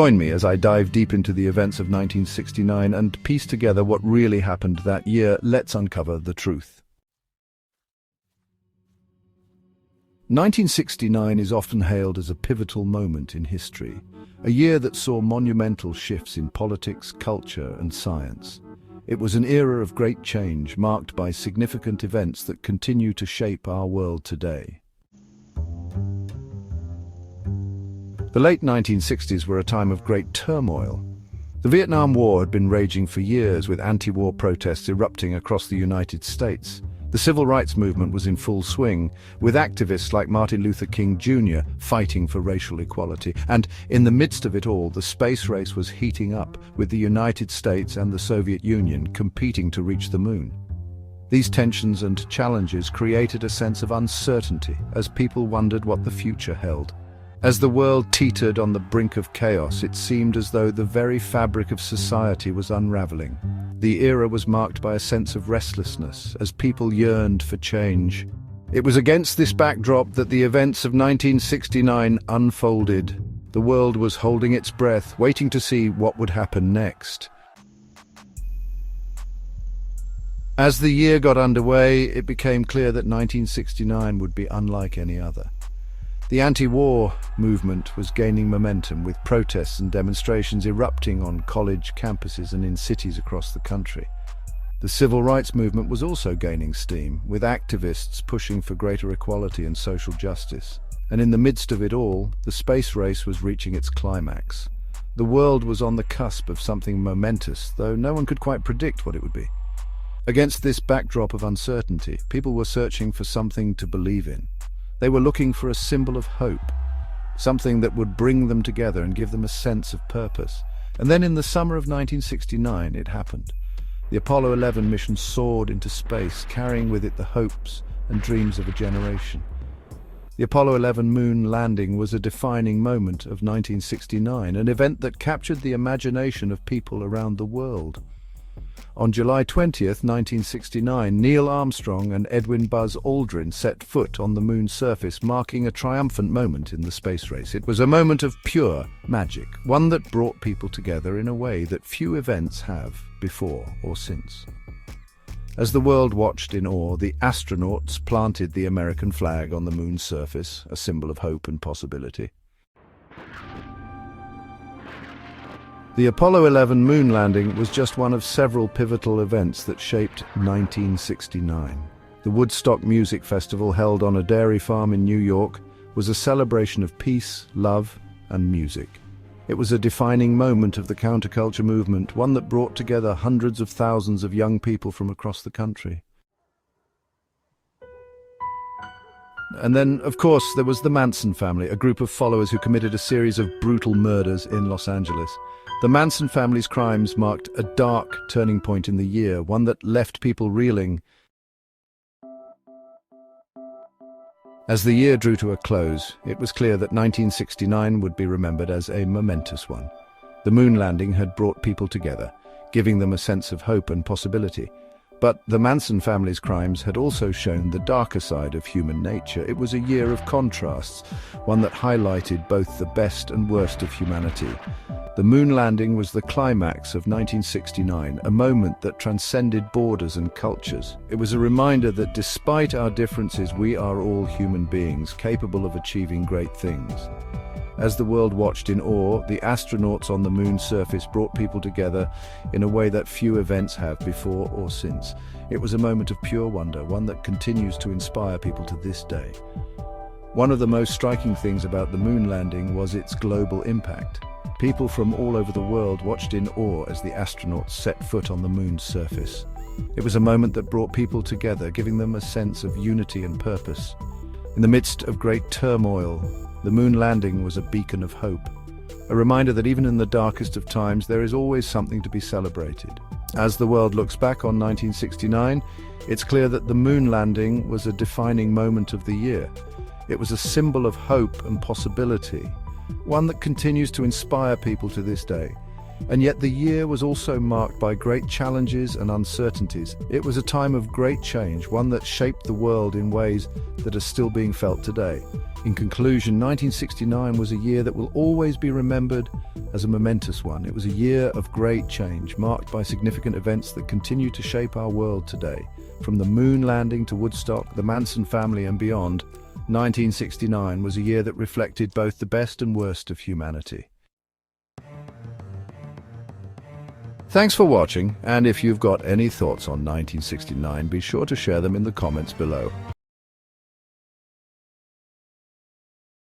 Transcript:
Join me as I dive deep into the events of 1969 and piece together what really happened that year. Let's uncover the truth. 1969 is often hailed as a pivotal moment in history, a year that saw monumental shifts in politics, culture, and science. It was an era of great change, marked by significant events that continue to shape our world today. The late 1960s were a time of great turmoil. The Vietnam War had been raging for years, with anti-war protests erupting across the United States. The civil rights movement was in full swing, with activists like Martin Luther King Jr. fighting for racial equality. And in the midst of it all, the space race was heating up, with the United States and the Soviet Union competing to reach the moon. These tensions and challenges created a sense of uncertainty as people wondered what the future held. As the world teetered on the brink of chaos, it seemed as though the very fabric of society was unraveling. The era was marked by a sense of restlessness, as people yearned for change. It was against this backdrop that the events of 1969 unfolded. The world was holding its breath, waiting to see what would happen next. As the year got underway, it became clear that 1969 would be unlike any other. The anti-war movement was gaining momentum, with protests and demonstrations erupting on college campuses and in cities across the country. The civil rights movement was also gaining steam, with activists pushing for greater equality and social justice. And in the midst of it all, the space race was reaching its climax. The world was on the cusp of something momentous, though no one could quite predict what it would be. Against this backdrop of uncertainty, people were searching for something to believe in. They were looking for a symbol of hope, something that would bring them together and give them a sense of purpose. And then in the summer of 1969, it happened. The Apollo 11 mission soared into space, carrying with it the hopes and dreams of a generation. The Apollo 11 moon landing was a defining moment of 1969, an event that captured the imagination of people around the world. On July 20th, 1969, Neil Armstrong and Edwin Buzz Aldrin set foot on the moon's surface, marking a triumphant moment in the space race. It was a moment of pure magic, one that brought people together in a way that few events have before or since. As the world watched in awe, the astronauts planted the American flag on the moon's surface, a symbol of hope and possibility. The Apollo 11 moon landing was just one of several pivotal events that shaped 1969. The Woodstock Music Festival, held on a dairy farm in New York, was a celebration of peace, love, and music. It was a defining moment of the counterculture movement, one that brought together hundreds of thousands of young people from across the country. And then, of course, there was the Manson family, a group of followers who committed a series of brutal murders in Los Angeles. The Manson family's crimes marked a dark turning point in the year, one that left people reeling. As the year drew to a close, it was clear that 1969 would be remembered as a momentous one. The moon landing had brought people together, giving them a sense of hope and possibility. But the Manson family's crimes had also shown the darker side of human nature. It was a year of contrasts, one that highlighted both the best and worst of humanity. The moon landing was the climax of 1969, a moment that transcended borders and cultures. It was a reminder that despite our differences, we are all human beings, capable of achieving great things. As the world watched in awe, the astronauts on the moon's surface brought people together in a way that few events have before or since. It was a moment of pure wonder, one that continues to inspire people to this day. One of the most striking things about the moon landing was its global impact. People from all over the world watched in awe as the astronauts set foot on the moon's surface. It was a moment that brought people together, giving them a sense of unity and purpose. In the midst of great turmoil, the moon landing was a beacon of hope, a reminder that even in the darkest of times, there is always something to be celebrated. As the world looks back on 1969, it's clear that the moon landing was a defining moment of the year. It was a symbol of hope and possibility, one that continues to inspire people to this day. And yet the year was also marked by great challenges and uncertainties. It was a time of great change, one that shaped the world in ways that are still being felt today. In conclusion, 1969 was a year that will always be remembered as a momentous one. It was a year of great change, marked by significant events that continue to shape our world today. From the moon landing to Woodstock, the Manson family and beyond, 1969 was a year that reflected both the best and worst of humanity. Thanks for watching, and if you've got any thoughts on 1969, be sure to share them in the comments below.